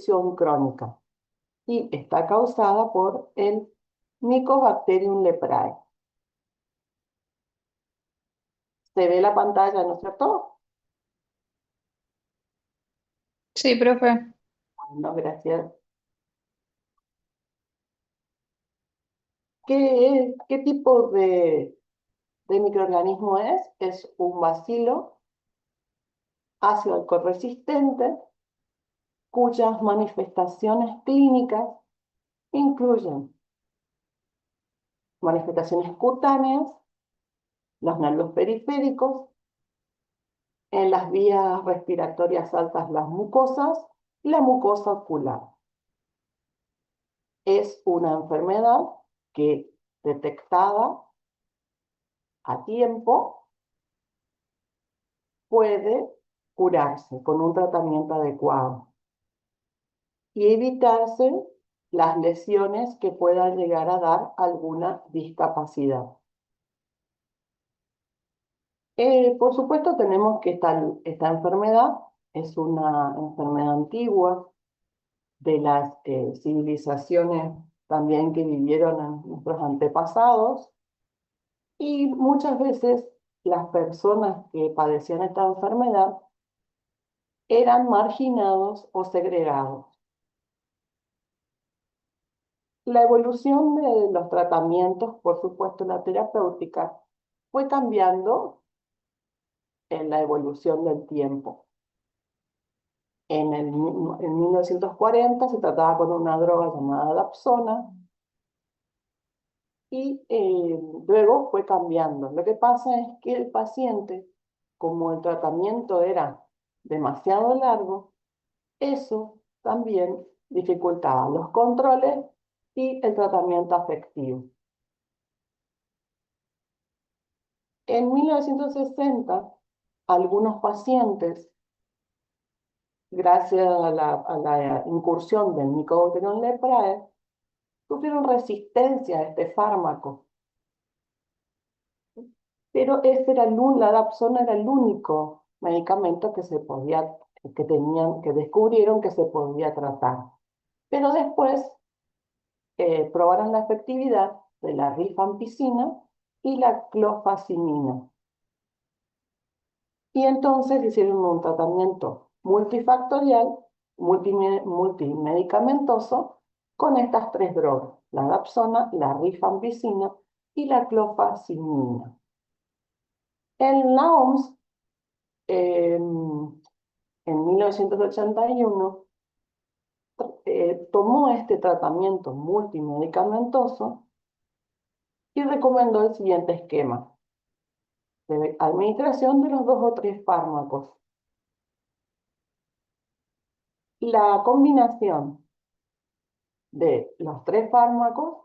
infección crónica y está causada por el Mycobacterium leprae. ¿Se ve la pantalla, no es cierto? Sí, profe. Bueno, gracias. ¿Qué tipo de microorganismo es? Es un bacilo ácido alcohol resistente cuyas manifestaciones clínicas incluyen manifestaciones cutáneas, los nervios periféricos, en las vías respiratorias altas las mucosas y la mucosa ocular. Es una enfermedad que, detectada a tiempo, puede curarse con un tratamiento adecuado y evitarse las lesiones que puedan llegar a dar alguna discapacidad. Por supuesto, tenemos que esta enfermedad es una enfermedad antigua de las civilizaciones también que vivieron en nuestros antepasados, y muchas veces las personas que padecían esta enfermedad eran marginados o segregados. La evolución de los tratamientos, por supuesto la terapéutica, fue cambiando en la evolución del tiempo. En 1940 se trataba con una droga llamada Dapsona y luego fue cambiando. Lo que pasa es que el paciente, como el tratamiento era demasiado largo, eso también dificultaba los controles y el tratamiento afectivo. En 1960, algunos pacientes, gracias a la incursión del Mycobacterium leprae, sufrieron resistencia a este fármaco. Pero la Dapsona era el único medicamento que descubrieron que se podía tratar. Pero después probaron la efectividad de la rifampicina y la clofazimina. Y entonces hicieron un tratamiento multifactorial, multimedicamentoso, con estas tres drogas: la Dapsona, la rifampicina y la clofazimina. En la OMS, en 1981, tomó este tratamiento multimedicamentoso y recomendó el siguiente esquema de administración de los 2 o 3 fármacos. La combinación de los 3 fármacos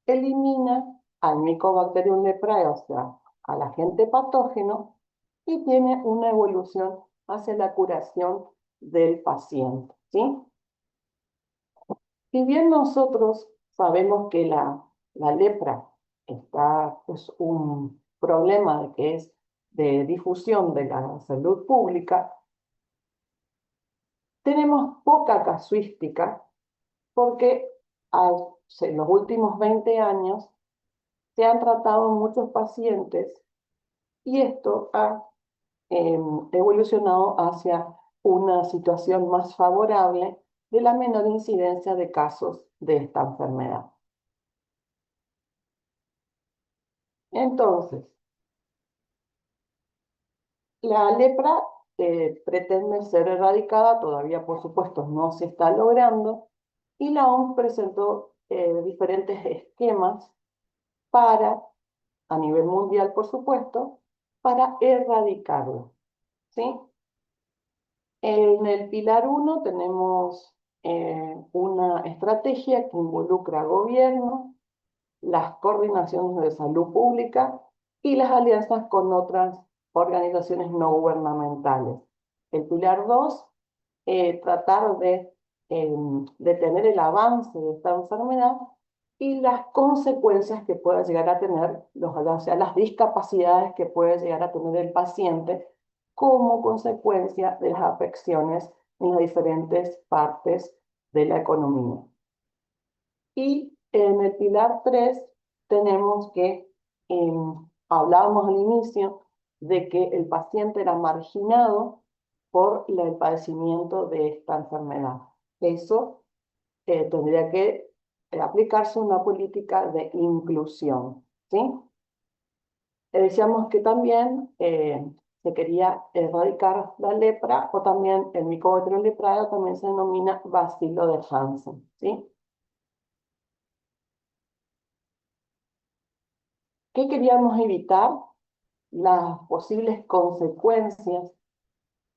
elimina al Mycobacterium leprae, o sea, al agente patógeno, y tiene una evolución hacia la curación del paciente, ¿sí? Si bien nosotros sabemos que la lepra es un problema que es de difusión de la salud pública, tenemos poca casuística porque en los últimos 20 años se han tratado muchos pacientes y esto ha evolucionado hacia una situación más favorable de la menor incidencia de casos de esta enfermedad. Entonces, la lepra pretende ser erradicada, todavía por supuesto no se está logrando, y la OMS presentó diferentes esquemas para, a nivel mundial por supuesto, para erradicarlo, ¿sí? En el pilar 1 tenemos una estrategia que involucra gobierno, las coordinaciones de salud pública y las alianzas con otras organizaciones no gubernamentales. El pilar 2, tratar de detener el avance de esta enfermedad y las consecuencias que pueda llegar a tener, o sea, las discapacidades que puede llegar a tener el paciente como consecuencia de las afecciones en las diferentes partes de la economía. Y en el pilar 3 tenemos que, hablábamos al inicio de que el paciente era marginado por el padecimiento de esta enfermedad. Eso tendría que aplicarse una política de inclusión, ¿sí? Decíamos que también se quería erradicar la lepra, o también el Mycobacterium leprae también se denomina bacilo de Hansen, ¿sí? ¿Qué queríamos evitar? Las posibles consecuencias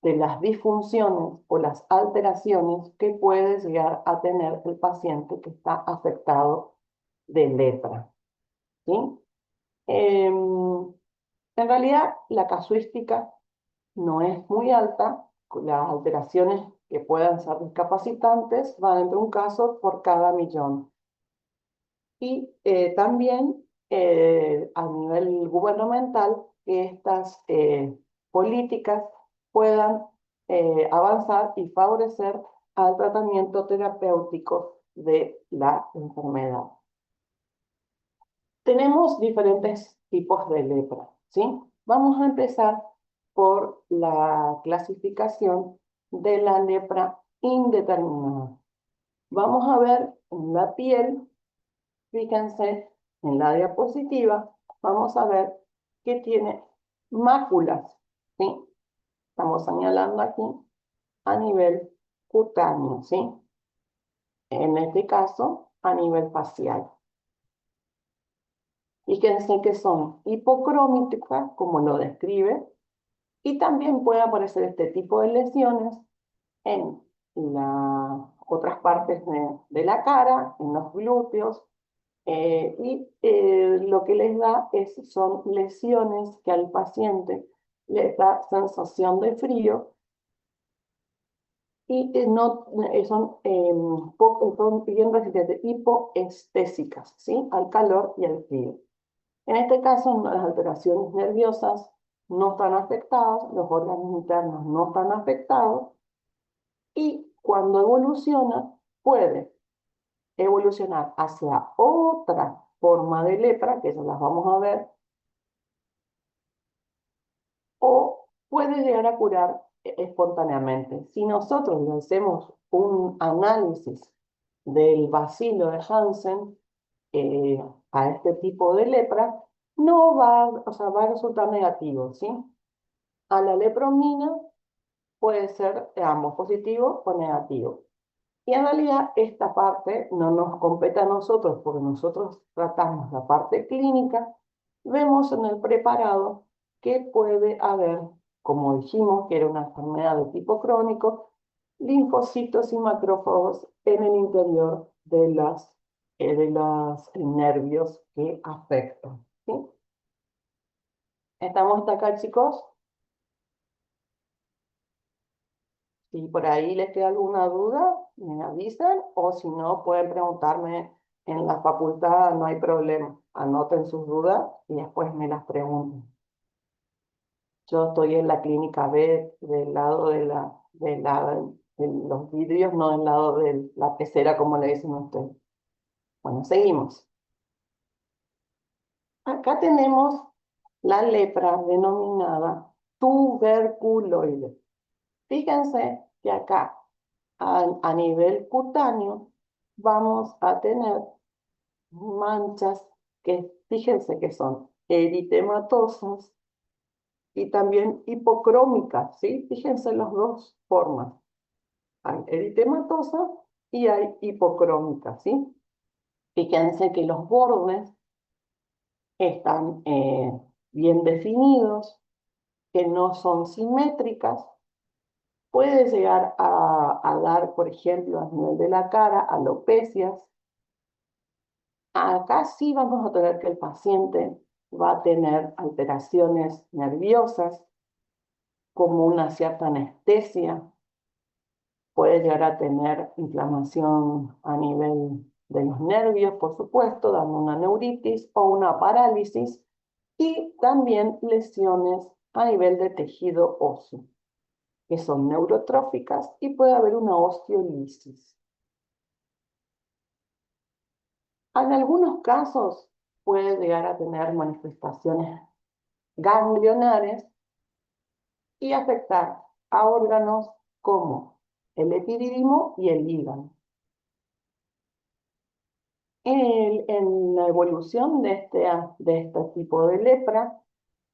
de las disfunciones o las alteraciones que puede llegar a tener el paciente que está afectado de lepra, ¿sí? En realidad, la casuística no es muy alta. Las alteraciones que puedan ser discapacitantes van entre un caso por cada millón. Y también a nivel gubernamental, que estas políticas puedan avanzar y favorecer al tratamiento terapéutico de la enfermedad. Tenemos diferentes tipos de lepra, ¿sí? Vamos a empezar por la clasificación de la lepra indeterminada. Vamos a ver en la piel, fíjense en la diapositiva, vamos a ver que tiene máculas, ¿sí? Estamos señalando aquí a nivel cutáneo, ¿sí? En este caso, a nivel facial. Fíjense que son hipocrómicas, como lo describe, y también puede aparecer este tipo de lesiones en las otras partes de la cara, en los glúteos, lo que les da son lesiones que al paciente le da sensación de frío y no, son bien resistentes, hipoestésicas, ¿sí? Al calor y al frío. En este caso, las alteraciones nerviosas no están afectadas, los órganos internos no están afectados, y cuando evoluciona, puede evolucionar hacia otra forma de lepra, que eso las vamos a ver, o puede llegar a curar espontáneamente. Si nosotros le hacemos un análisis del bacilo de Hansen a este tipo de lepra, no va, o sea, va a resultar negativo, ¿sí? A la lepromina puede ser ambos positivo o negativo. Y en realidad esta parte no nos compete a nosotros porque nosotros tratamos la parte clínica. Vemos en el preparado que puede haber, como dijimos, que era una enfermedad de tipo crónico, linfocitos y macrófagos en el interior de los nervios que afectan, ¿sí? ¿Estamos hasta acá, chicos? Si por ahí les queda alguna duda, me avisan, o si no, pueden preguntarme en la facultad, no hay problema. Anoten sus dudas y después me las preguntan. Yo estoy en la clínica B, del lado de los vidrios, no del lado de la pecera, como le dicen ustedes. Bueno, seguimos. Acá tenemos la lepra denominada tuberculoide. Fíjense que acá a nivel cutáneo vamos a tener manchas que fíjense que son eritematosas y también hipocrómicas, ¿sí? Fíjense las dos formas. Hay eritematosa y hay hipocrómica, ¿sí? Fíjense que los bordes están bien definidos, que no son simétricas. Puede llegar a dar, por ejemplo, a nivel de la cara, alopecias. Acá sí vamos a tener que el paciente va a tener alteraciones nerviosas, como una cierta anestesia. Puede llegar a tener inflamación a nivel de los nervios, por supuesto, dando una neuritis o una parálisis, y también lesiones a nivel de tejido óseo. que son neurotróficas, y puede haber una osteolisis. En algunos casos puede llegar a tener manifestaciones ganglionares y afectar a órganos como el epidídimo y el hígado. En la evolución de este tipo de lepra,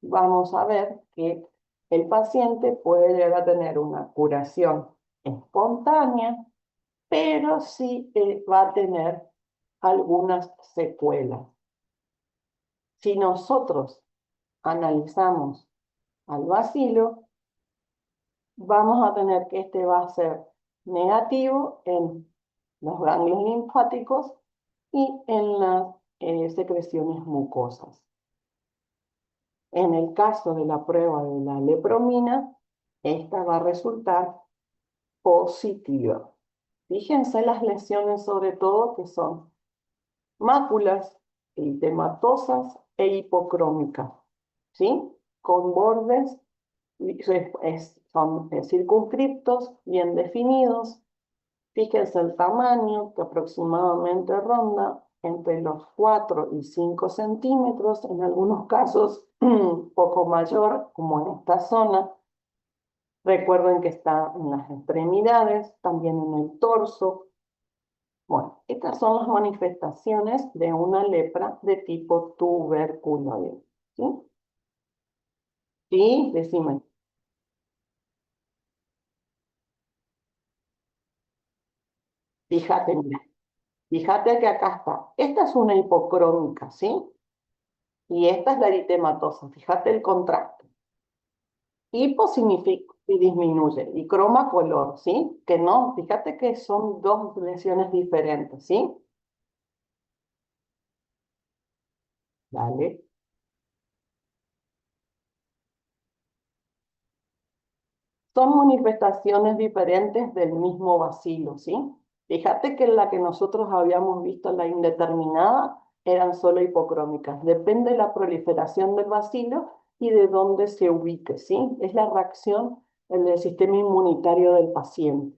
vamos a ver que el paciente puede llegar a tener una curación espontánea, pero sí va a tener algunas secuelas. Si nosotros analizamos al bacilo, vamos a tener que este va a ser negativo en los ganglios linfáticos y en las secreciones mucosas. En el caso de la prueba de la lepromina, esta va a resultar positiva. Fíjense las lesiones sobre todo que son máculas eritematosas e hipocrómicas, ¿sí? Con bordes son circunscriptos, bien definidos. Fíjense el tamaño, que aproximadamente ronda entre los 4 y 5 centímetros, en algunos casos un poco mayor, como en esta zona. Recuerden que está en las extremidades, también en el torso. Bueno, estas son las manifestaciones de una lepra de tipo tuberculoide. ¿Sí? Sí, decime. Fíjate, mira. Fíjate que acá está. Esta es una hipocrómica, ¿sí? Y esta es la eritematosa. Fíjate el contraste. Hipo significa y disminuye. Y croma color, ¿sí? Que no, fíjate que son dos lesiones diferentes, ¿sí? Dale. Son manifestaciones diferentes del mismo bacilo, ¿sí? Fíjate que la que nosotros habíamos visto, la indeterminada, eran solo hipocrómicas. Depende de la proliferación del bacilo y de dónde se ubique, ¿sí? Es la reacción del sistema inmunitario del paciente.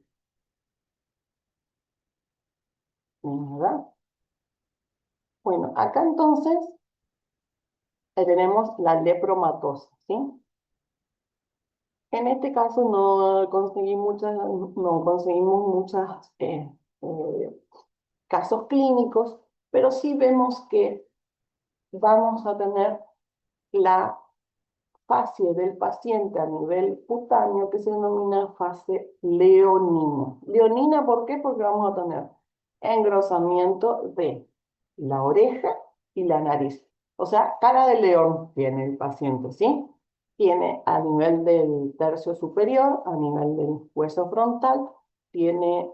¿Verdad? Bueno, acá entonces tenemos la lepromatosis, ¿sí? En este caso no conseguimos muchas casos clínicos, pero sí vemos que vamos a tener la fase del paciente a nivel cutáneo que se denomina fase leonina. Leonina, ¿por qué? Porque vamos a tener engrosamiento de la oreja y la nariz. O sea, cara de león tiene el paciente, ¿sí? Tiene a nivel del tercio superior, a nivel del hueso frontal, tiene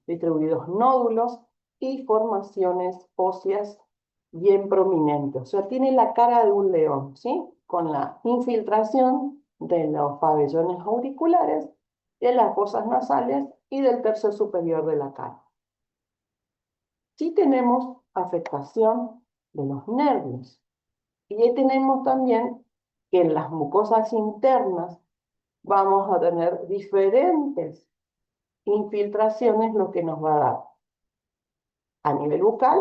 distribuidos nódulos y formaciones óseas bien prominentes. O sea, tiene la cara de un león, ¿sí? Con la infiltración de los pabellones auriculares, de las fosas nasales y del tercio superior de la cara. Sí tenemos afectación de los nervios. Y ahí tenemos también que en las mucosas internas vamos a tener diferentes infiltraciones, lo que nos va a dar a nivel bucal,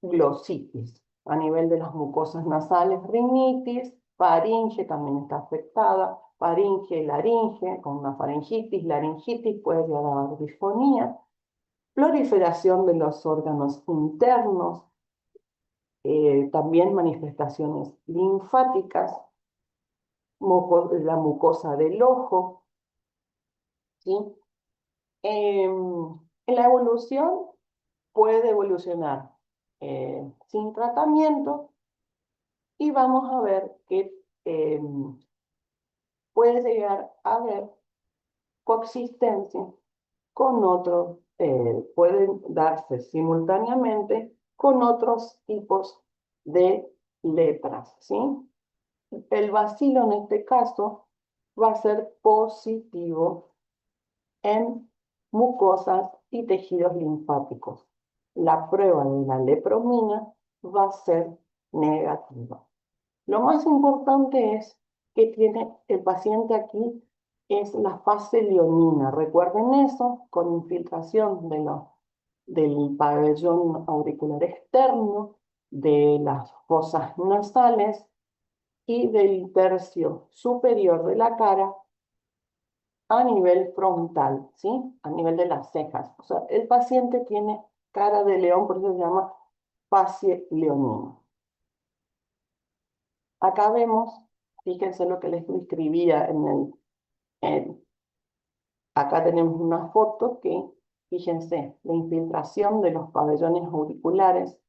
glositis, a nivel de las mucosas nasales, rinitis, faringe también está afectada, faringe y laringe, con una faringitis, laringitis, puede llegar a haber disfonía, proliferación de los órganos internos, también manifestaciones linfáticas, la mucosa del ojo, ¿sí? En la evolución puede evolucionar sin tratamiento y vamos a ver que puede llegar a haber coexistencia con otros, pueden darse simultáneamente con otros tipos de lepras, ¿sí? El bacilo en este caso va a ser positivo en mucosas y tejidos linfáticos. La prueba de la lepromina va a ser negativa. Lo más importante es que tiene el paciente aquí es la fase leonina. Recuerden eso, con infiltración del pabellón auricular externo, de las fosas nasales y del tercio superior de la cara a nivel frontal, ¿sí? A nivel de las cejas. O sea, el paciente tiene cara de león, por eso se llama facie leonina. Acá vemos, fíjense lo que les describía acá tenemos una foto que, fíjense, la infiltración de los pabellones auriculares,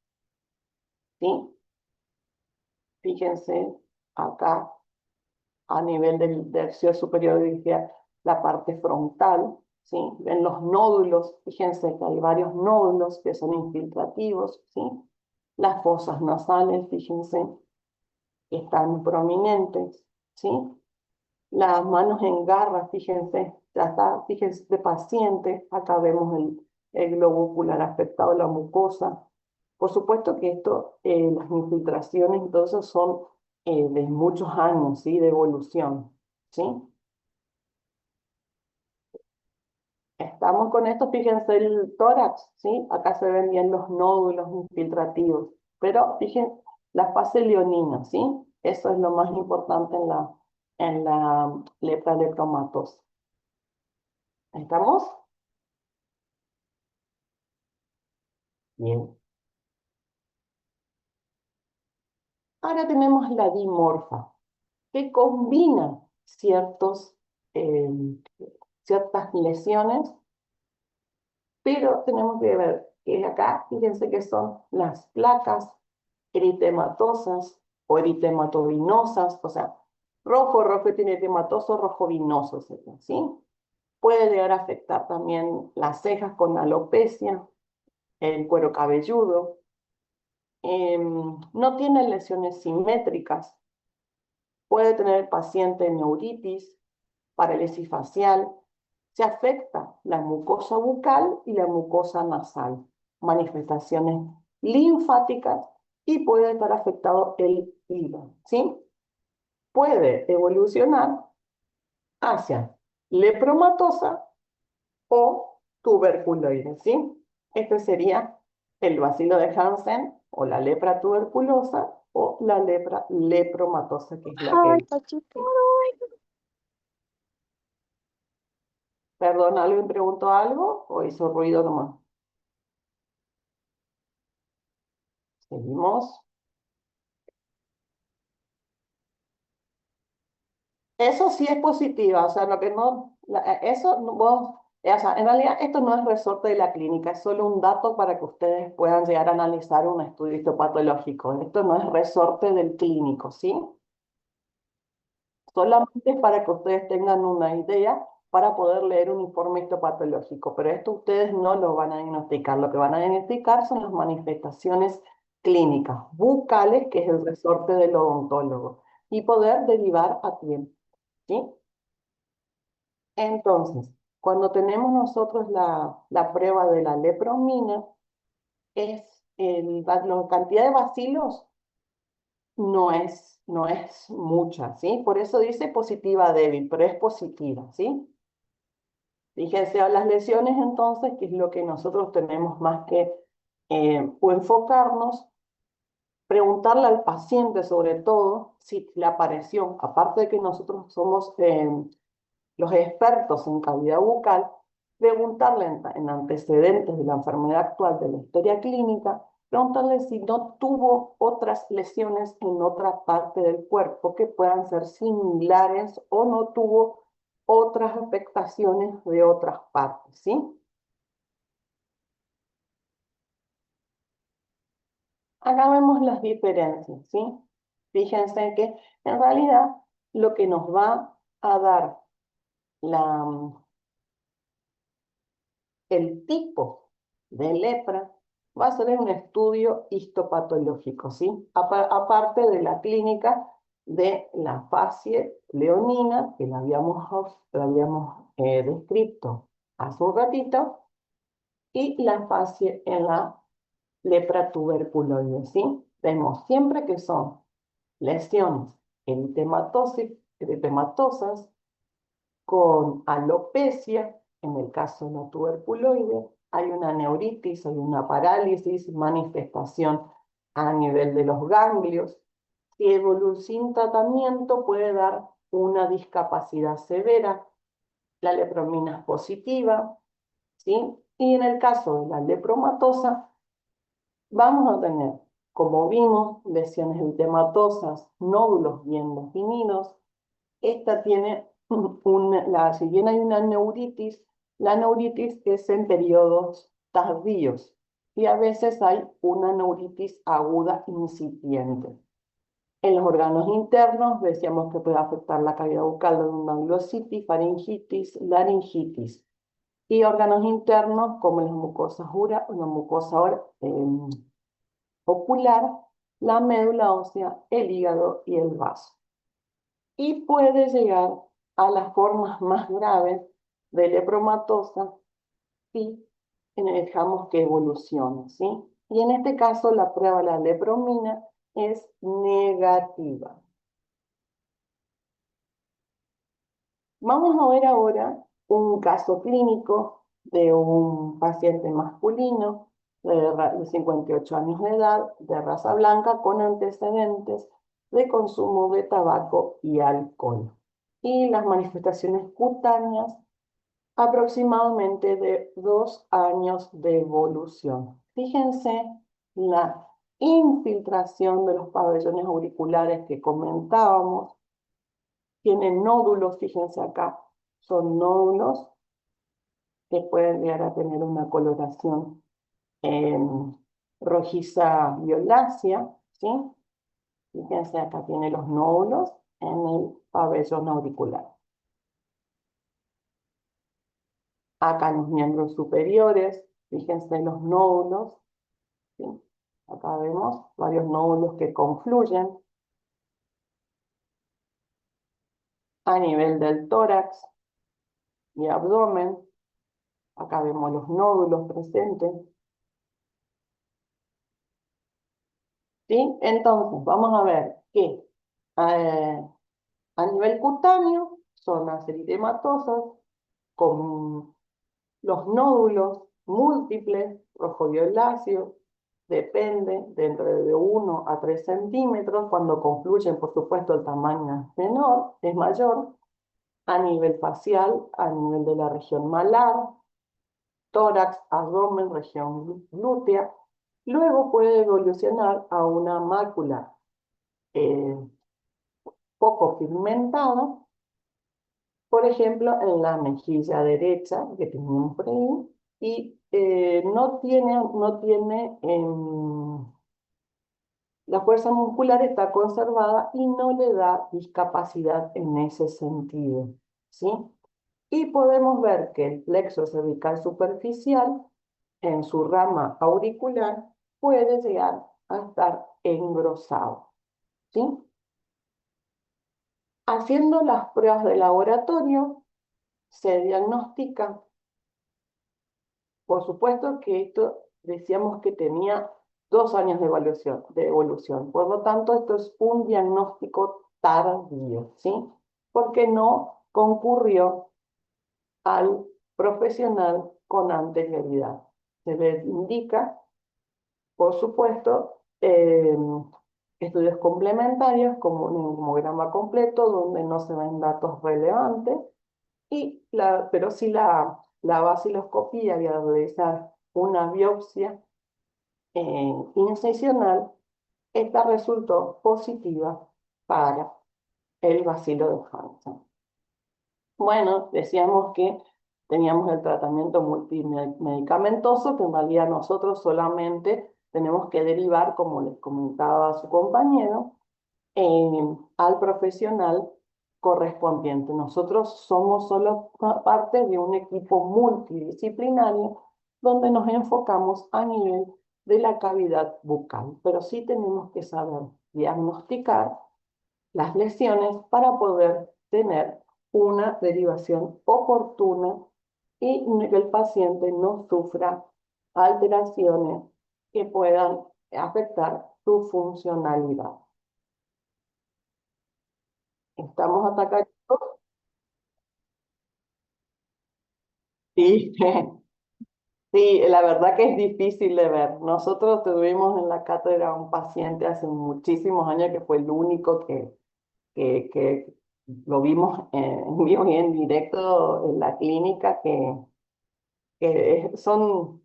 ¿sí? Fíjense acá a nivel del tercio superior, diría, la parte frontal, ¿sí? Ven los nódulos, fíjense que hay varios nódulos que son infiltrativos, ¿sí? Las fosas nasales, fíjense, que están prominentes, ¿sí? Las manos en garra, fíjense, ya está, fíjense, de paciente, acá vemos el globo ocular afectado, la mucosa. Por supuesto que esto, las infiltraciones y todo eso son de muchos años, ¿sí? De evolución, ¿sí? Estamos con esto, fíjense el tórax, ¿sí? Acá se ven bien los nódulos infiltrativos, pero fíjense la fase leonina, ¿sí? Eso es lo más importante en la lepra leptomatosa. ¿Estamos? Bien. Ahora tenemos la dimorfa, que combina eh, ciertas lesiones, pero tenemos que ver que acá, fíjense que son las placas eritematosas o eritematovinosas, o sea, rojo, rojo tiene eritematoso, rojo vinoso, ¿sí? Puede llegar a afectar también las cejas con alopecia, el cuero cabelludo. No tiene lesiones simétricas. Puede tener el paciente neuritis, parálisis facial. Se afecta la mucosa bucal y la mucosa nasal, manifestaciones linfáticas y puede estar afectado el hígado, ¿sí? Puede evolucionar hacia lepromatosa o tuberculoide, ¿sí? Este sería el bacilo de Hansen o la lepra tuberculosa o la lepra lepromatosa, que es la Ay, que... Pachito. Perdón, ¿alguien preguntó algo o hizo ruido nomás? Seguimos. Eso sí es positiva, o sea, lo que no, eso no- vos, o sea, en realidad esto no es resorte de la clínica, es solo un dato para que ustedes puedan llegar a analizar un estudio histopatológico. Esto no es resorte del clínico, ¿sí? Solamente para que ustedes tengan una idea para poder leer un informe histopatológico, pero esto ustedes no lo van a diagnosticar. Lo que van a diagnosticar son las manifestaciones clínicas bucales, que es el resorte del odontólogo, y poder derivar a tiempo, ¿sí? Entonces, cuando tenemos nosotros la prueba de la lepromina, es la cantidad de bacilos no es mucha, ¿sí? Por eso dice positiva débil, pero es positiva, ¿sí? Fíjense a las lesiones entonces, que es lo que nosotros tenemos más que o enfocarnos, preguntarle al paciente sobre todo si le apareció, aparte de que nosotros somos los expertos en cavidad bucal, preguntarle en antecedentes de la enfermedad actual de la historia clínica, preguntarle si no tuvo otras lesiones en otra parte del cuerpo que puedan ser similares o no tuvo otras afectaciones de otras partes, ¿sí? Acá vemos las diferencias, ¿sí? Fíjense que en realidad lo que nos va a dar la, el tipo de lepra va a ser un estudio histopatológico, ¿sí? Aparte de la clínica de la facie leonina, que la habíamos descrito hace un ratito, y la facie en la lepra tuberculoide, ¿sí? Vemos siempre que son lesiones eritematosas con alopecia, en el caso de la tuberculoide, hay una neuritis, hay una parálisis, manifestación a nivel de los ganglios. Si evoluciona sin tratamiento puede dar una discapacidad severa. La lepromina es positiva, ¿sí? Y en el caso de la lepromatosa, vamos a tener, como vimos, lesiones edematosas, nódulos bien definidos. Esta tiene si bien hay una neuritis, la neuritis es en periodos tardíos y a veces hay una neuritis aguda incipiente. En los órganos internos decíamos que puede afectar la cavidad bucal de una glositis, faringitis, laringitis. Y órganos internos como las mucosas la mucosa ocular, la médula ósea, el hígado y el vaso. Y puede llegar a las formas más graves de lepromatosa si dejamos que evolucione, ¿sí? Y en este caso la prueba de la lepromina es negativa. Vamos a ver ahora un caso clínico de un paciente masculino de 58 años de edad, de raza blanca, con antecedentes de consumo de tabaco y alcohol. Y las manifestaciones cutáneas aproximadamente de 2 años de evolución. Fíjense la infiltración de los pabellones auriculares que comentábamos. Tienen nódulos, fíjense acá, son nódulos que pueden llegar a tener una coloración rojiza violácea, ¿sí? Fíjense acá tiene los nódulos en el pabellón auricular. Acá en los miembros superiores, fíjense los nódulos, ¿sí? Acá vemos varios nódulos que confluyen a nivel del tórax y abdomen. Acá vemos los nódulos presentes. ¿Sí? Entonces, vamos a ver que a nivel cutáneo son las eritematosas con los nódulos múltiples, rojo-violáceos, depende de entre de 1 a 3 centímetros. Cuando confluyen, por supuesto, el tamaño es mayor. A nivel facial, a nivel de la región malar, tórax, abdomen, región glútea. Luego puede evolucionar a una mácula eh, poco pigmentada, por ejemplo, en la mejilla derecha, que teníamos por ahí, y la fuerza muscular está conservada y no le da discapacidad en ese sentido, ¿sí? Y podemos ver que el plexo cervical superficial, en su rama auricular, puede llegar a estar engrosado, ¿sí? Haciendo las pruebas de laboratorio, se diagnostica. Por supuesto que esto decíamos que tenía 2 años de evolución. Por lo tanto, esto es un diagnóstico tardío, ¿sí? Porque no concurrió al profesional con anterioridad. Se le indica, por supuesto, estudios complementarios como un hemograma completo donde no se ven datos relevantes, pero sí la vaciloscopía y al realizar una biopsia incisional, esta resultó positiva para el bacilo de Hansen. Bueno, decíamos que teníamos el tratamiento multimedicamentoso, que en realidad nosotros solamente tenemos que derivar, como les comentaba su compañero, al profesional correspondiente. Nosotros somos solo parte de un equipo multidisciplinario donde nos enfocamos a nivel de la cavidad bucal, pero sí tenemos que saber diagnosticar las lesiones para poder tener una derivación oportuna y que el paciente no sufra alteraciones que puedan afectar su funcionalidad. Estamos hasta acá. Sí, sí, la verdad que es difícil de ver. Nosotros tuvimos en la cátedra un paciente hace muchísimos años que fue el único que lo vimos en vivo y en directo en la clínica, que son,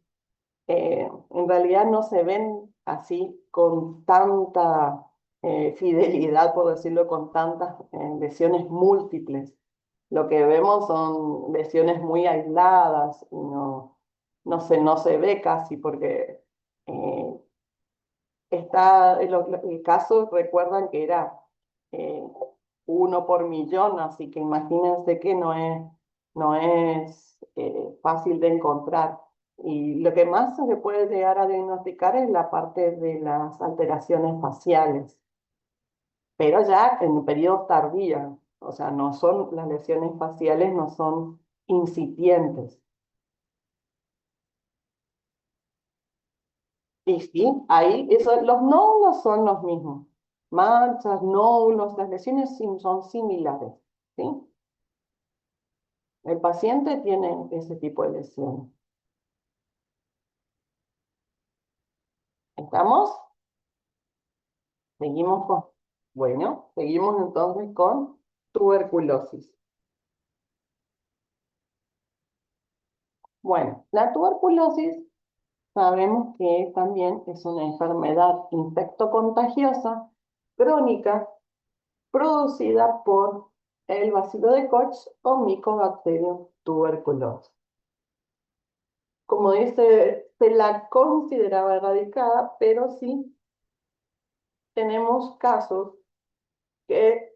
en realidad no se ven así con tanta fidelidad, por decirlo, con tantas lesiones múltiples. Lo que vemos son lesiones muy aisladas y no se ve casi porque eh, el caso, recuerdan que era eh, uno por millón, así que imagínense que no es fácil de encontrar. Y lo que más se puede llegar a diagnosticar es la parte de las alteraciones faciales, pero ya en periodos tardíos, o sea, no son, las lesiones faciales no son incipientes. Y sí, ahí los nódulos son los mismos. Manchas, nódulos, las lesiones son similares, ¿sí? El paciente tiene ese tipo de lesiones. ¿Estamos? Seguimos con, bueno, seguimos entonces con tuberculosis. Bueno, la tuberculosis sabemos que también es una enfermedad infectocontagiosa crónica producida por el bacilo de Koch o Mycobacterium tuberculosis. Como dice, se la consideraba erradicada, pero sí tenemos casos que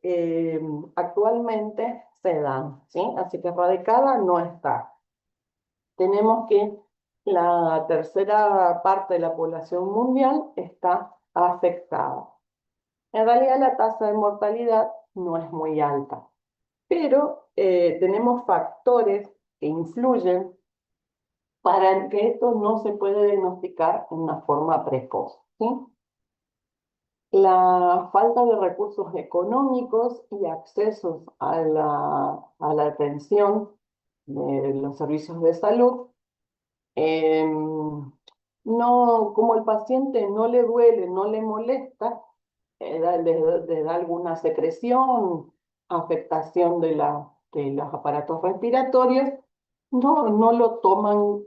actualmente se dan, ¿sí? Así que erradicada no está. Tenemos que la tercera parte de la población mundial está afectada. En realidad la tasa de mortalidad no es muy alta, pero tenemos factores que influyen para que esto no se pueda diagnosticar en una forma precoz, ¿sí? La falta de recursos económicos y accesos a la atención de los servicios de salud. No, como el paciente no le duele, no le molesta, le da alguna secreción, afectación de los aparatos respiratorios, no lo toman,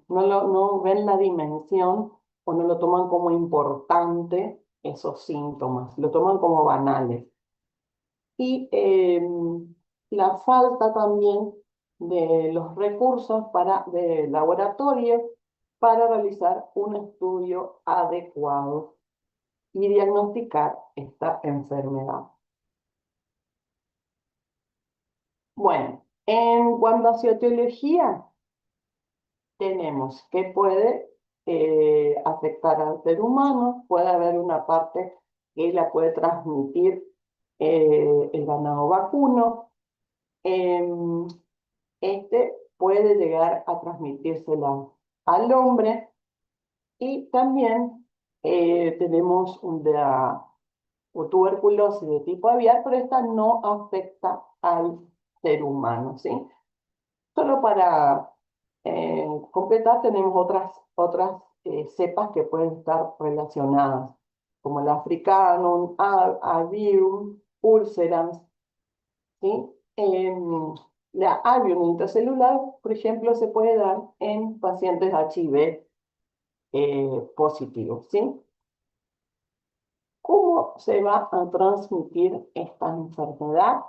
no ven la dimensión o no lo toman como importante esos síntomas, lo toman como banales. Y la falta también de los recursos de laboratorio para realizar un estudio adecuado y diagnosticar esta enfermedad. Bueno, en cuanto a etiología, tenemos que puede afectar al ser humano, puede haber una parte que la puede transmitir el ganado vacuno. em, este puede llegar a transmitírsela al hombre y también tenemos o tuberculosis de tipo aviar, pero esta no afecta al ser humano, ¿sí? Solo para completar, tenemos otras cepas que pueden estar relacionadas, como el africanum, avium, ulcerans, ¿sí? La avium intracelular, por ejemplo, se puede dar en pacientes HIV positivos, ¿sí? ¿Cómo se va a transmitir esta enfermedad?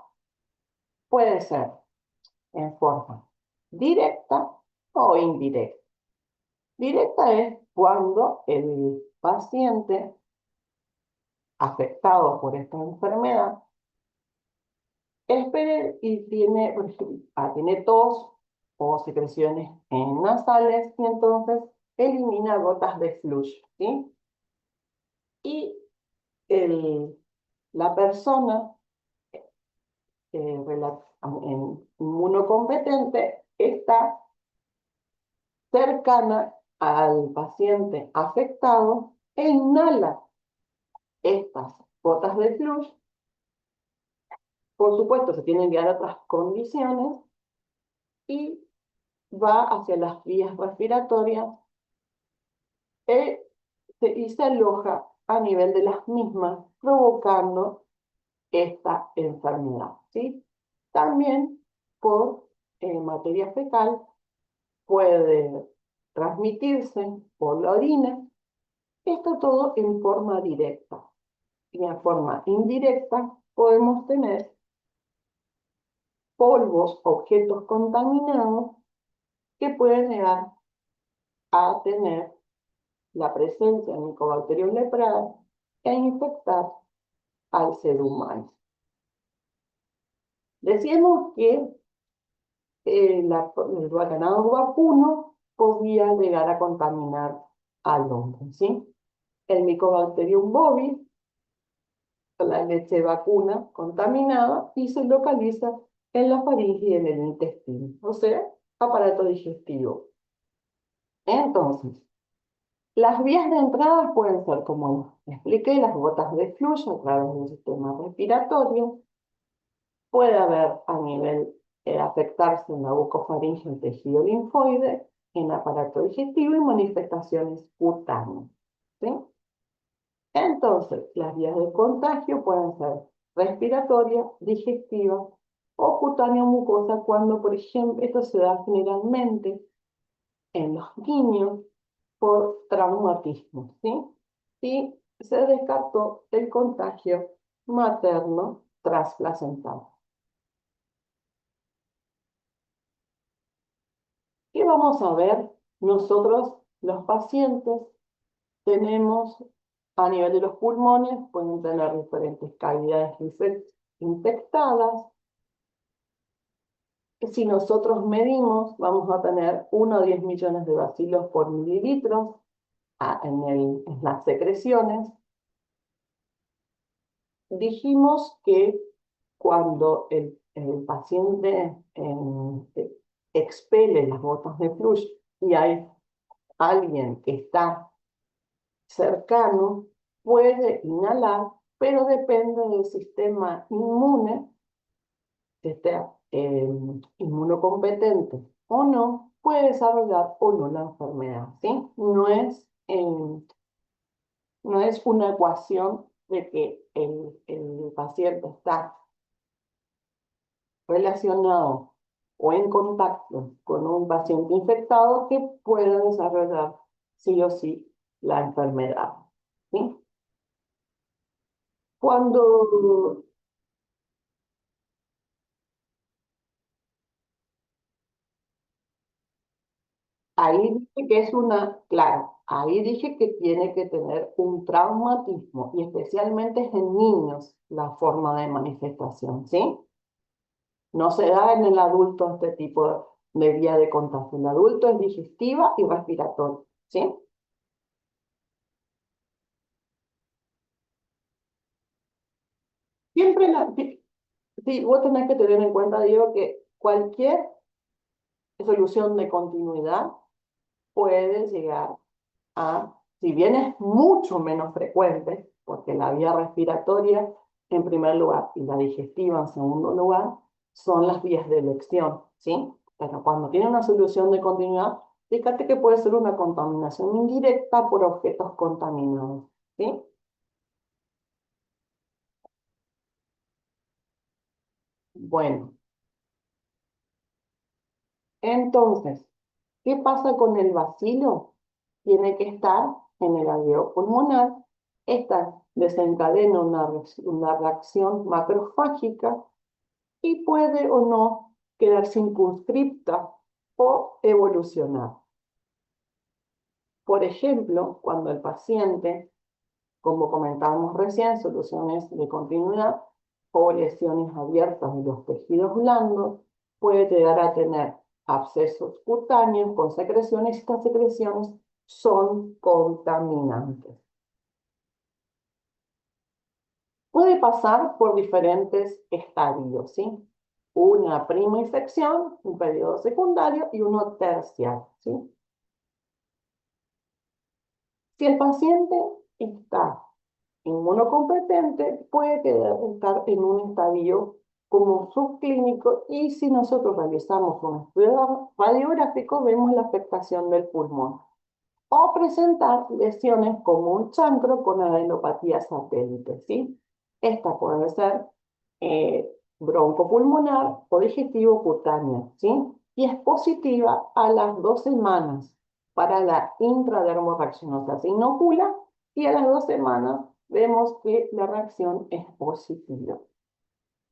Puede ser en forma directa o indirecta. Directa es cuando el paciente afectado por esta enfermedad espera y tiene, por ejemplo, tiene tos o secreciones nasales y entonces elimina gotas de flujo, ¿sí? Y el, la persona inmunocompetente está cercana al paciente afectado e inhala estas gotas de flujo. Por supuesto, se tienen que dar otras condiciones y va hacia las vías respiratorias y se aloja a nivel de las mismas, provocando esta enfermedad, ¿sí? También por materia fecal puede transmitirse por la orina, esto todo en forma directa. Y en forma indirecta podemos tener polvos, objetos contaminados que pueden llegar a tener la presencia de Mycobacterium leprae e infectar al ser humano. Decíamos que el ganado vacuno podía llegar a contaminar al hombre, ¿sí? El Mycobacterium bovis, la leche vacuna contaminada, y se localiza en la faringe y en el intestino, o sea, aparato digestivo. Entonces, las vías de entrada pueden ser, como expliqué, las gotas de flujo a través del sistema respiratorio. Puede haber a nivel afectarse en la bucofaringe, el tejido linfoide, en el aparato digestivo y manifestaciones cutáneas, ¿sí? Entonces, las vías de contagio pueden ser respiratoria, digestiva o cutánea mucosa cuando, por ejemplo, esto se da generalmente en los niños por traumatismo, ¿sí? Y se descartó el contagio materno transplacental. ¿Qué vamos a ver? Nosotros, los pacientes, tenemos a nivel de los pulmones, pueden tener diferentes cavidades infectadas. Si nosotros medimos, vamos a tener 1 a 10 millones de bacilos por mililitro en las secreciones. Dijimos que cuando el paciente expele las gotas de flujo y hay alguien que está cercano, puede inhalar, pero depende del sistema inmune, que esté inmunocompetente o no, puede desarrollar o no la enfermedad, ¿sí? No es una ecuación de que el paciente está relacionado o en contacto con un paciente infectado que pueda desarrollar sí o sí la enfermedad, ¿sí? Cuando ahí dije que es claro, ahí dije que tiene que tener un traumatismo y especialmente es en niños la forma de manifestación, ¿sí? No se da en el adulto este tipo de vía de contagio. El adulto es digestiva y respiratoria, ¿sí? Siempre sí, vos tenés que tener en cuenta, Diego, que cualquier solución de continuidad puede llegar si bien es mucho menos frecuente, porque la vía respiratoria en primer lugar y la digestiva en segundo lugar son las vías de elección, ¿sí? Pero cuando tiene una solución de continuidad, fíjate que puede ser una contaminación indirecta por objetos contaminados, ¿sí? Bueno, entonces, ¿qué pasa con el bacilo? Tiene que estar en el alveolo pulmonar. Esta desencadena una reacción macrofágica y puede o no quedar circunscripta o evolucionar. Por ejemplo, cuando el paciente, como comentábamos recién, soluciones de continuidad o lesiones abiertas de los tejidos blandos, puede llegar a tener abscesos cutáneos con secreciones y estas secreciones son contaminantes. Puede pasar por diferentes estadios, ¿sí? Una prima infección, un periodo secundario y uno terciario, ¿sí? Si el paciente está inmunocompetente, puede estar en un estadio como subclínico, y si nosotros realizamos un estudio radiográfico, vemos la afectación del pulmón. O presentar lesiones como un chancro con adenopatía satélite, ¿sí? Esta puede ser broncopulmonar o digestivo cutánea, ¿sí? Y es positiva a las 2 semanas para la intradermorreacción, o sea, se inocula y a las 2 semanas vemos que la reacción es positiva.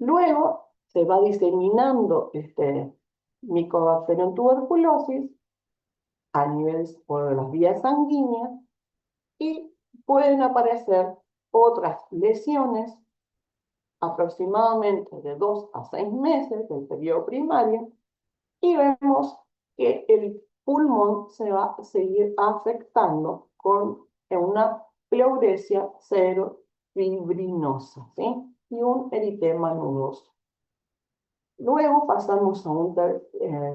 Luego se va diseminando este Mycobacterium tuberculosis a nivel por las vías sanguíneas y pueden aparecer otras lesiones aproximadamente de 2 a 6 meses del periodo primario y vemos que el pulmón se va a seguir afectando con una pleuresia cererofibrinosa, ¿sí? Y un eritema nudoso. Luego pasamos a un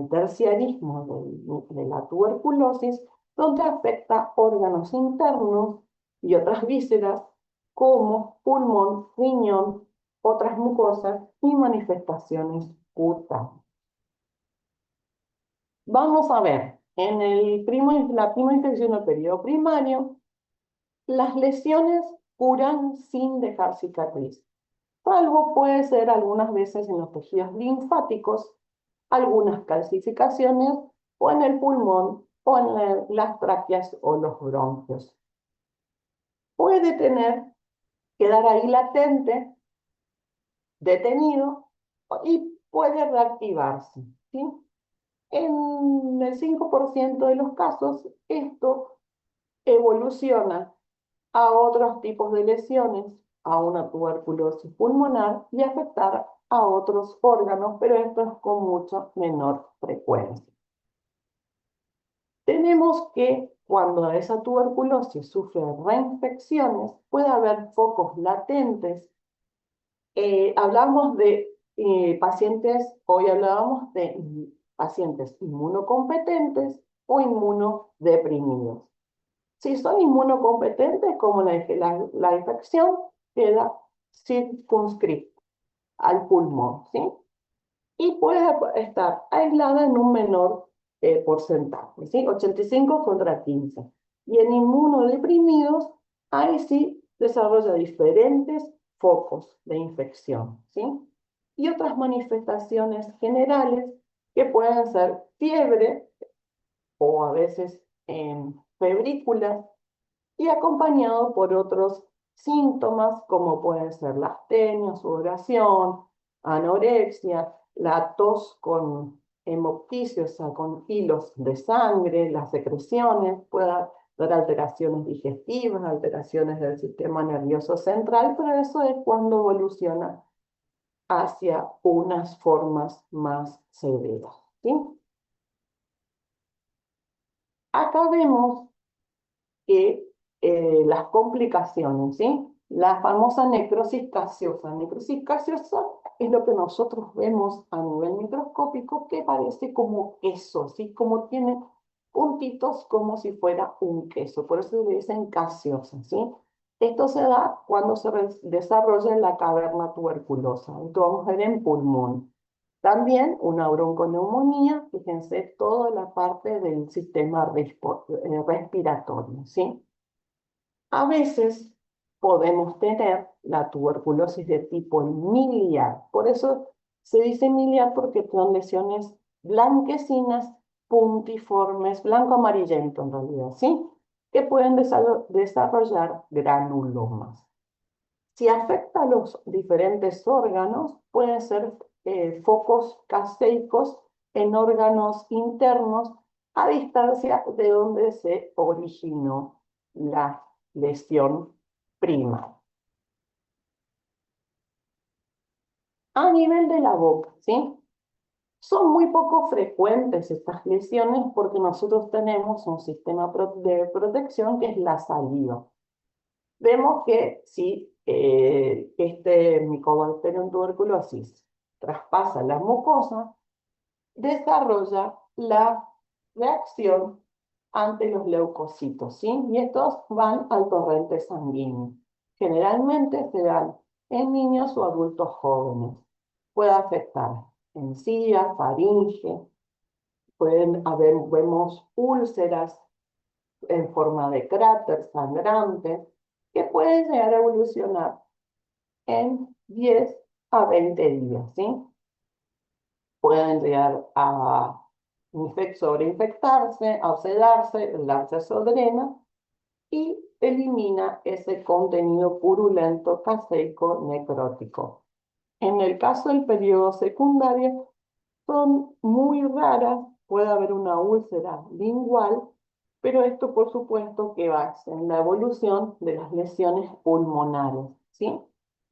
terciarismo de la tuberculosis, donde afecta órganos internos y otras vísceras como pulmón, riñón, otras mucosas y manifestaciones cutáneas. Vamos a ver, en la prima infección del periodo primario, las lesiones curan sin dejar cicatriz. Salvo puede ser algunas veces en los tejidos linfáticos, algunas calcificaciones o en el pulmón o en las tráqueas o los bronquios. Puede quedar ahí latente, detenido y puede reactivarse, ¿sí? En el 5% de los casos, esto evoluciona a otros tipos de lesiones, a una tuberculosis pulmonar y afectar a otros órganos, pero esto es con mucha menor frecuencia. Tenemos que cuando esa tuberculosis sufre reinfecciones, puede haber focos latentes. Hablamos de pacientes, hoy hablábamos de pacientes inmunocompetentes o inmunodeprimidos. Si son inmunocompetentes, como la infección queda circunscrita al pulmón, ¿sí? Y puede estar aislada en un menor porcentaje, ¿sí? 85 contra 15. Y en inmunodeprimidos, ahí sí desarrolla diferentes focos de infección, ¿sí? Y otras manifestaciones generales que pueden ser fiebre o a veces febrículas y acompañado por otros síntomas como pueden ser la astenia, sudoración, anorexia, la tos con hemoptisis, o sea, con hilos de sangre, las secreciones, puede dar alteraciones digestivas, alteraciones del sistema nervioso central, pero eso es cuando evoluciona hacia unas formas más severas, ¿sí? Acá vemos que las complicaciones, ¿sí? La famosa necrosis gaseosa. Necrosis gaseosa es lo que nosotros vemos a nivel microscópico que parece como queso, ¿sí? Como tiene puntitos como si fuera un queso, por eso le dicen gaseosa, ¿sí? Esto se da cuando se desarrolla en la caverna tuberculosa. Esto vamos a ver en pulmón. También una bronconeumonía, fíjense, toda la parte del sistema respiratorio, ¿sí? A veces podemos tener la tuberculosis de tipo miliar. Por eso se dice miliar porque son lesiones blanquecinas, puntiformes, blanco-amarillento en realidad, ¿sí? Que pueden desarrollar granulomas. Si afecta a los diferentes órganos, pueden ser focos caseicos en órganos internos a distancia de donde se originó la lesión prima. A nivel de la boca, ¿sí? Son muy poco frecuentes estas lesiones porque nosotros tenemos un sistema de protección que es la saliva. Vemos que si este Mycobacterium tuberculosis traspasa la mucosa, desarrolla la reacción ante los leucocitos, ¿sí? Y estos van al torrente sanguíneo. Generalmente se dan en niños o adultos jóvenes. puede afectar encías, faringe, pueden haber, vemos úlceras en forma de cráter sangrante, que pueden llegar a evolucionar en 10 a 20 días, ¿sí? Pueden llegar a sobreinfectarse, a oxidarse, el absceso drena y elimina ese contenido purulento caseico necrótico. En el caso del periodo secundario, son muy raras, puede haber una úlcera lingual, pero esto por supuesto que va en la evolución de las lesiones pulmonares, ¿sí?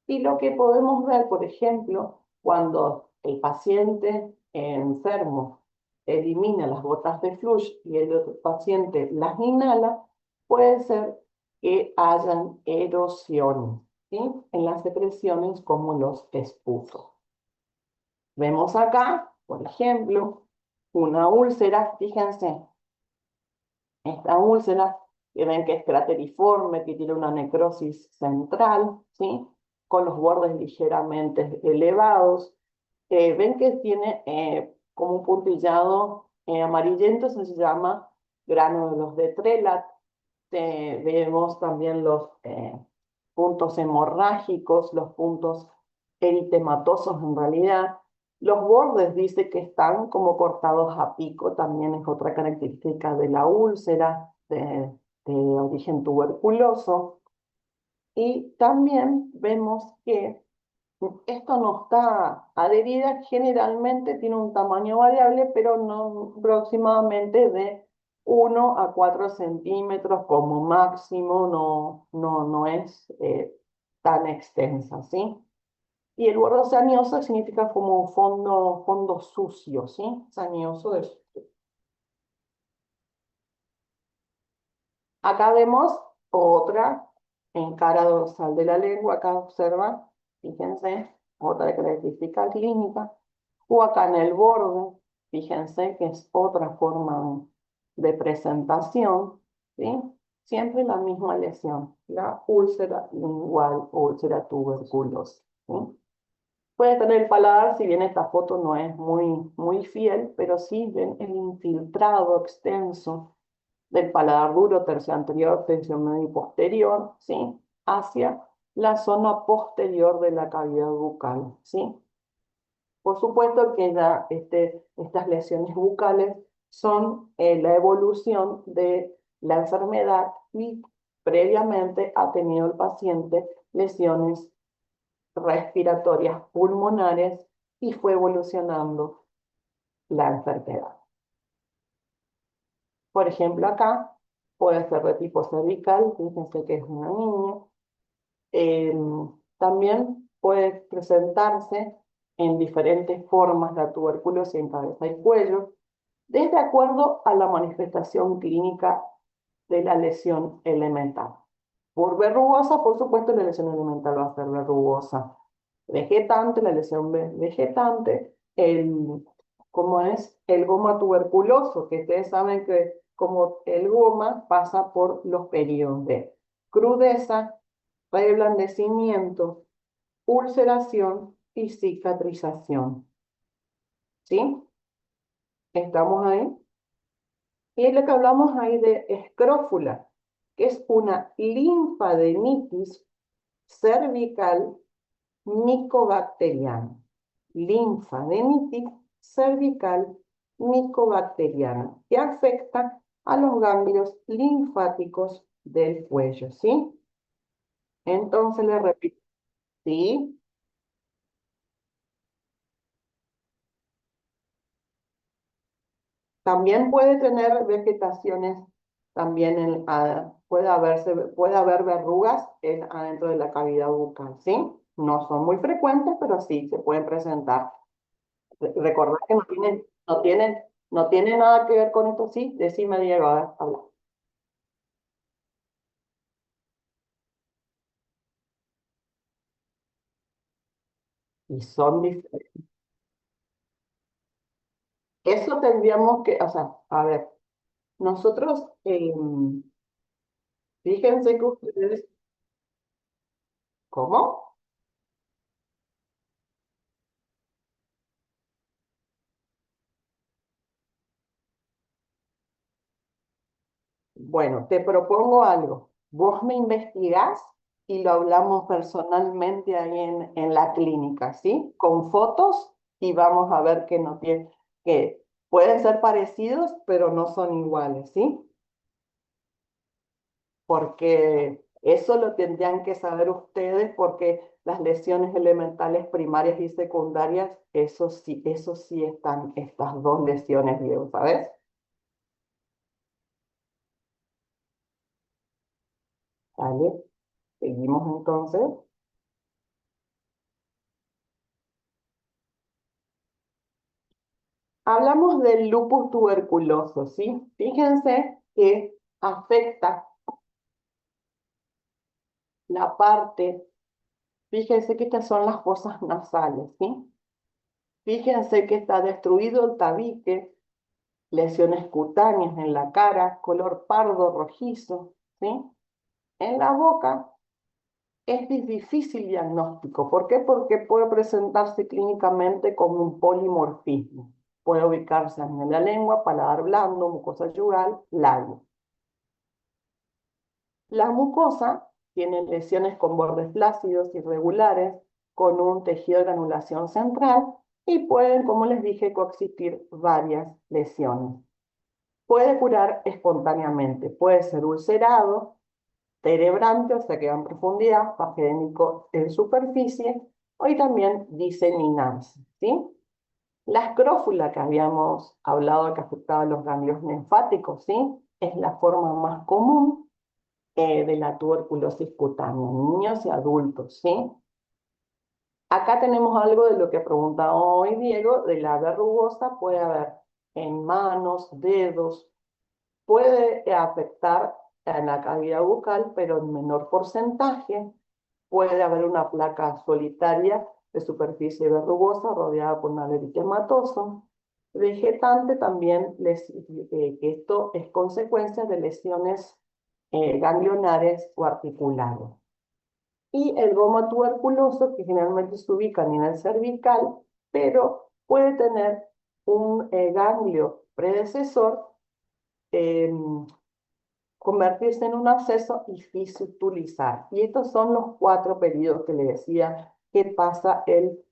Y lo que podemos ver, por ejemplo, cuando el paciente enfermo elimina las gotas de flush y el otro paciente las inhala, puede ser que hayan erosiones, ¿sí? En las secreciones como los esputos. Vemos acá, por ejemplo, una úlcera, fíjense, esta úlcera, que ven que es crateriforme, que tiene una necrosis central, ¿sí? Con los bordes ligeramente elevados. Ven que tiene como un puntillado amarillento, eso se llama gránulos de Trelat. Vemos también los puntos hemorrágicos, los puntos eritematosos en realidad. Los bordes dice que están como cortados a pico, también es otra característica de la úlcera de origen tuberculoso. Y también vemos que esto no está adherida, generalmente tiene un tamaño variable, pero no aproximadamente de 1 a 4 centímetros como máximo, no es tan extensa, ¿sí? Y el borde sañoso significa como un fondo sucio, ¿sí? Sañoso es. Acá vemos otra en cara dorsal de la lengua, acá observa, fíjense, otra característica clínica, o acá en el borde, fíjense que es otra forma de presentación, ¿sí? Siempre la misma lesión, la úlcera lingual o úlcera tuberculosa, ¿sí? Puede tener el paladar, si bien esta foto no es muy fiel, pero sí ven el infiltrado extenso del paladar duro, tercio anterior, tercio medio y posterior, ¿sí? Hacia la zona posterior de la cavidad bucal, ¿sí? Por supuesto que ya estas lesiones bucales son la evolución de la enfermedad y previamente ha tenido el paciente lesiones respiratorias pulmonares y fue evolucionando la enfermedad. Por ejemplo, acá puede ser de tipo cervical, fíjense que es una niña. Eh, También puede presentarse en diferentes formas la tuberculosis en cabeza y cuello, desde acuerdo a la manifestación clínica de la lesión elemental. Por verrugosa, por supuesto, la lesión elemental va a ser verrugosa. Vegetante, la lesión vegetante, ¿cómo es? El goma tuberculoso, que ustedes saben que como el goma pasa por los periodos de crudeza, reblandecimiento, ulceración y cicatrización. ¿Sí? ¿Estamos ahí? Y es lo que hablamos ahí de escrófula, que es una linfadenitis cervical micobacteriana. Linfadenitis cervical micobacteriana, que afecta a los ganglios linfáticos del cuello, ¿sí? Entonces le repito, ¿sí? También puede tener vegetaciones, también puede haber verrugas adentro de la cavidad bucal, ¿sí? No son muy frecuentes, pero sí se pueden presentar. Recordad que no tiene nada que ver con esto, sí, decime Diego, a ver, habla. Y son diferentes. Eso tendríamos que, o sea, a ver, nosotros, fíjense que ustedes, ¿cómo? Bueno, te propongo algo. Vos me investigás y lo hablamos personalmente ahí en la clínica, ¿sí? Con fotos y vamos a ver que no tiene, que pueden ser parecidos, pero no son iguales, ¿sí? Porque eso lo tendrían que saber ustedes porque las lesiones elementales primarias y secundarias, eso sí están estas dos lesiones bien, ¿sabes? ¿Vale? Seguimos entonces. Hablamos del lupus tuberculoso, ¿sí? Fíjense que afecta la parte, fíjense que estas son las fosas nasales, ¿sí? Fíjense que está destruido el tabique, lesiones cutáneas en la cara, color pardo rojizo, ¿sí? En la boca es difícil diagnóstico. ¿Por qué? Porque puede presentarse clínicamente como un polimorfismo. Puede ubicarse en la lengua, paladar blando, mucosa yugal, labio. La mucosa tiene lesiones con bordes flácidos irregulares, con un tejido de granulación central y pueden, como les dije, coexistir varias lesiones. Puede curar espontáneamente, puede ser ulcerado, terebrante, o sea que va en profundidad, pagénico en superficie, y también diseminarse, ¿sí? La escrófula que habíamos hablado que afectaba a los ganglios linfáticos, ¿sí? Es la forma más común de la tuberculosis cutánea en niños y adultos, ¿sí? Acá tenemos algo de lo que preguntaba hoy Diego, de la verrugosa, puede haber en manos, dedos, puede afectar en la cavidad bucal, pero en menor porcentaje. Puede haber una placa solitaria de superficie verrugosa rodeada por un erytematoso. Vegetante también, que esto es consecuencia de lesiones ganglionares o articulares. Y el goma tuberculoso, que generalmente se ubica a nivel cervical, pero puede tener un ganglio predecesor, eh, convertirse en un absceso y fistulizar. Y estos son los 4 periodos que le decía que pasa el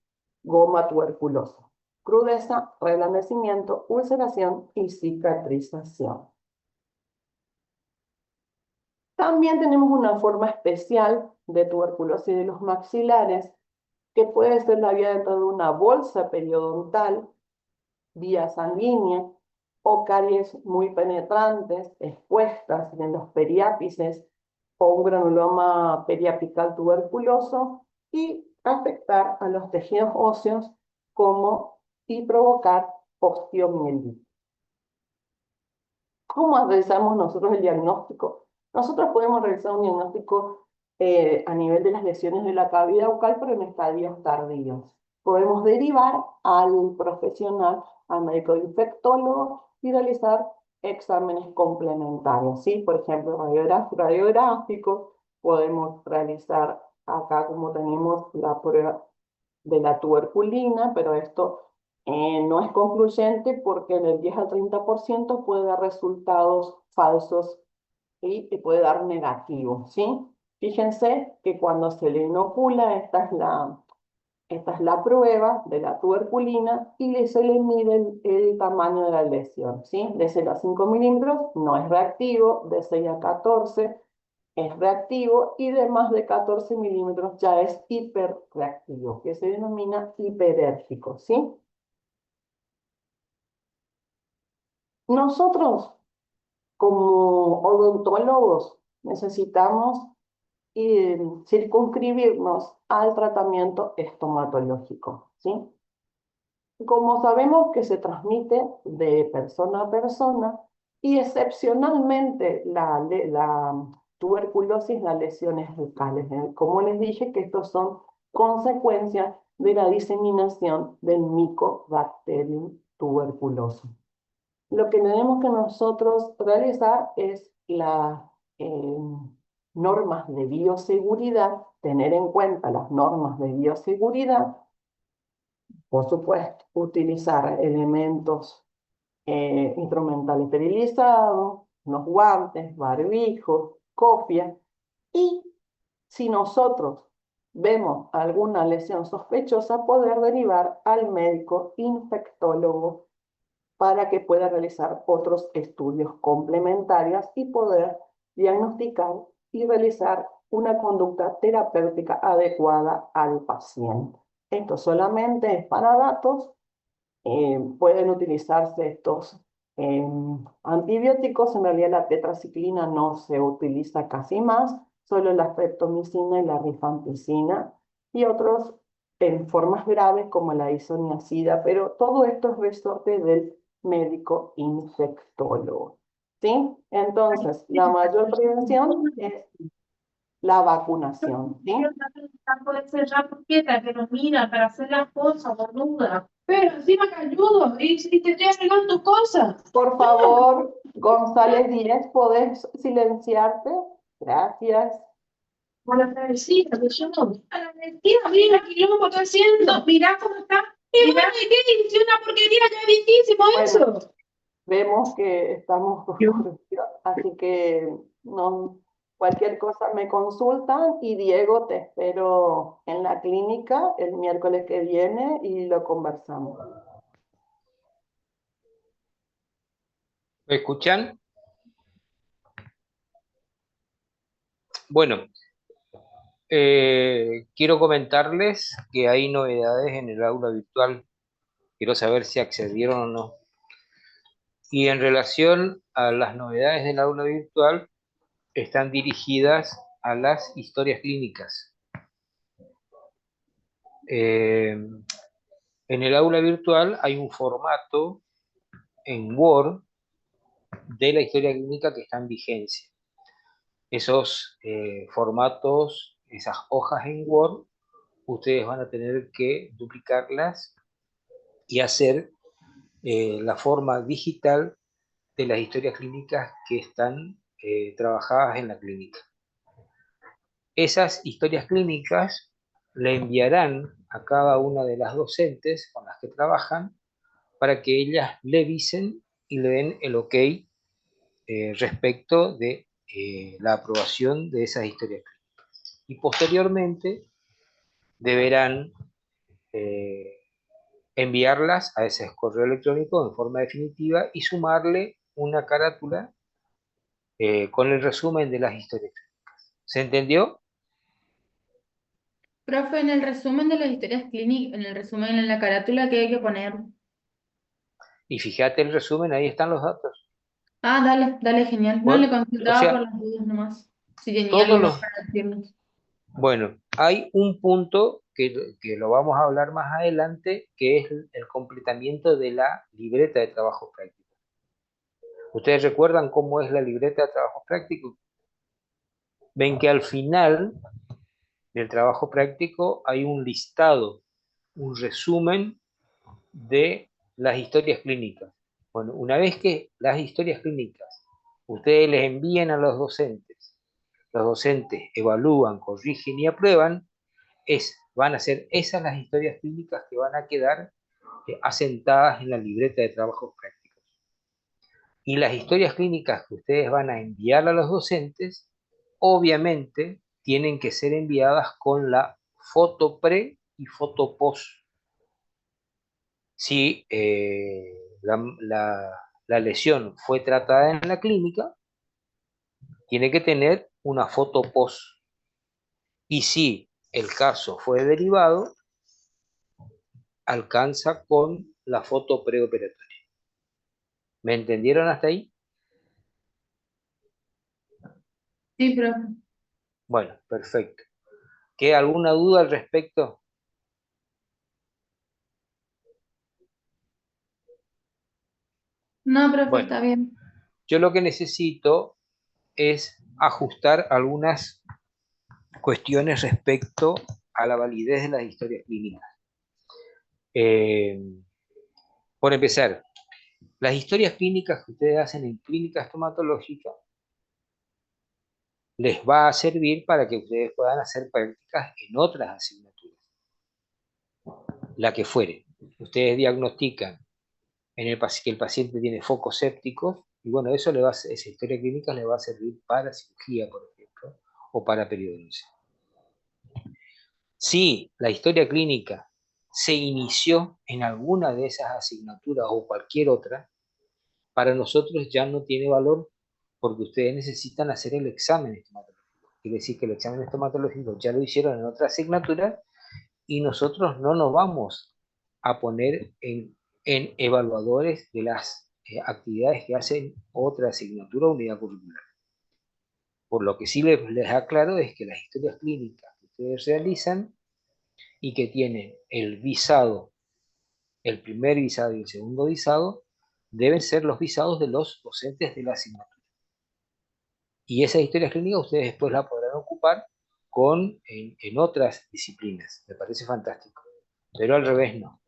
goma tuberculoso: crudeza, reblandecimiento, ulceración y cicatrización. También tenemos una forma especial de tuberculosis de los maxilares, que puede ser la vía dentro de una bolsa periodontal, vía sanguínea, o caries muy penetrantes, expuestas en los periápices, o un granuloma periapical tuberculoso, y afectar a los tejidos óseos y provocar osteomielitis. ¿Cómo realizamos nosotros el diagnóstico? Nosotros podemos realizar un diagnóstico a nivel de las lesiones de la cavidad bucal, pero en estadios tardíos. Podemos derivar al profesional, al médico infectólogo, y realizar exámenes complementarios, ¿sí? Por ejemplo, radiográficos, podemos realizar acá como tenemos la prueba de la tuberculina, pero esto no es concluyente porque en el 10 al 30% puede dar resultados falsos y puede dar negativo, ¿sí? Fíjense que cuando se le inocula, esta es la prueba de la tuberculina y se le mide el tamaño de la lesión, ¿sí? De 0 a 5 milímetros no es reactivo, de 6 a 14 es reactivo y de más de 14 milímetros ya es hiperreactivo, que se denomina hiperérgico, ¿sí? Nosotros, como odontólogos, necesitamos circunscribirnos al tratamiento estomatológico, ¿sí? Como sabemos que se transmite de persona a persona y excepcionalmente la tuberculosis, las lesiones bucales, como les dije, que estos son consecuencias de la diseminación del Mycobacterium tuberculoso. Lo que tenemos que nosotros realizar es las normas de bioseguridad, tener en cuenta las normas de bioseguridad, por supuesto, utilizar elementos instrumentales esterilizados, unos guantes, barbijos, cofia, y si nosotros vemos alguna lesión sospechosa, poder derivar al médico infectólogo para que pueda realizar otros estudios complementarios y poder diagnosticar y realizar una conducta terapéutica adecuada al paciente. Esto solamente es para datos. Pueden utilizarse estos antibióticos. En realidad la tetraciclina no se utiliza casi más, solo la streptomicina y la rifampicina y otros en formas graves como la isoniazida, pero todo esto es resorte del médico infectólogo. ¿Sí? Entonces, la mayor prevención es la vacunación. ¿Sí? Puede ser ya quieta, que nos mira para hacer las cosas, boluda. Pero encima que ayudo y te estoy arreglando cosas. Por favor, González Díez, ¿podés silenciarte? Gracias. Bueno, agradecida, que yo no. Agradecida, mira el quilombo que estoy haciendo. Mirá cómo está. Y bueno, ¿y qué dice? Una porquería, ya es viejísimo Bueno, eso. vemos que estamos Yo. así que no, cualquier cosa me consultan y Diego, te espero en la clínica el miércoles que viene y lo conversamos. ¿Me escuchan? Bueno, quiero comentarles que hay novedades en el aula virtual. Quiero saber si accedieron o no. Y en relación a las novedades del aula virtual, están dirigidas a las historias clínicas. En el aula virtual hay un formato en Word de la historia clínica que está en vigencia. Esos formatos, esas hojas en Word, ustedes van a tener que duplicarlas y hacer la forma digital de las historias clínicas que están trabajadas en la clínica. Esas historias clínicas le enviarán a cada una de las docentes con las que trabajan para que ellas le dicen y le den el ok respecto de la aprobación de esas historias clínicas. Y posteriormente deberán enviarlas a ese correo electrónico en forma definitiva y sumarle una carátula con el resumen de las historias. ¿Se entendió? Profe, en el resumen de las historias clínicas, en el resumen en la carátula, ¿qué hay que poner? Y fíjate el resumen, ahí están los datos. Ah, dale, dale, genial. No le Bueno, o consultaba por sea, las dudas nomás. Si tenía todos algo más los... para decirnos. Bueno, hay un punto que lo vamos a hablar más adelante, que es el completamiento de la libreta de trabajo práctico. ¿Ustedes recuerdan cómo es la libreta de trabajo práctico? Ven que al final del trabajo práctico hay un listado, un resumen de las historias clínicas. Bueno, una vez que las historias clínicas ustedes les envíen a los docentes evalúan, corrigen y aprueban, van a ser esas las historias clínicas que van a quedar asentadas en la libreta de trabajos prácticos. Y las historias clínicas que ustedes van a enviar a los docentes, obviamente tienen que ser enviadas con la foto pre y foto post. Si la lesión fue tratada en la clínica, tiene que tener una foto post. Y si el caso fue derivado, alcanza con la foto preoperatoria. ¿Me entendieron hasta ahí? Sí, profe. Bueno, perfecto. ¿Queda alguna duda al respecto? No, profe, Bueno, está bien. yo lo que necesito es ajustar algunas cuestiones respecto a la validez de las historias clínicas. Eh, por empezar, las historias clínicas que ustedes hacen en clínica estomatológica les va a servir para que ustedes puedan hacer prácticas en otras asignaturas, la que fuere. Ustedes diagnostican que el paciente tiene focos sépticos, Y bueno, eso le va a, esa historia clínica le va a servir para cirugía, por ejemplo, o para periodoncia. Si la historia clínica se inició en alguna de esas asignaturas o cualquier otra, para nosotros ya no tiene valor porque ustedes necesitan hacer el examen estomatológico. Quiere decir que el examen estomatológico ya lo hicieron en otra asignatura y nosotros no nos vamos a poner en evaluadores de las actividades que hacen otra asignatura o unidad curricular. Por lo que sí les aclaro es que las historias clínicas que ustedes realizan y que tienen el visado, el primer visado y el segundo visado, deben ser los visados de los docentes de la asignatura. Y esas historias clínicas ustedes después la podrán ocupar en otras disciplinas. Me parece fantástico. Pero al revés no.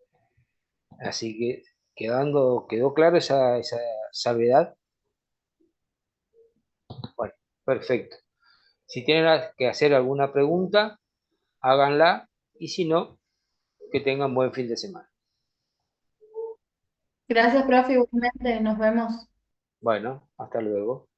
Así que quedó claro esa salvedad. Bueno, perfecto. Si tienen que hacer alguna pregunta, háganla. Y si no, que tengan buen fin de semana. Gracias, profe, igualmente, nos vemos. Bueno, hasta luego.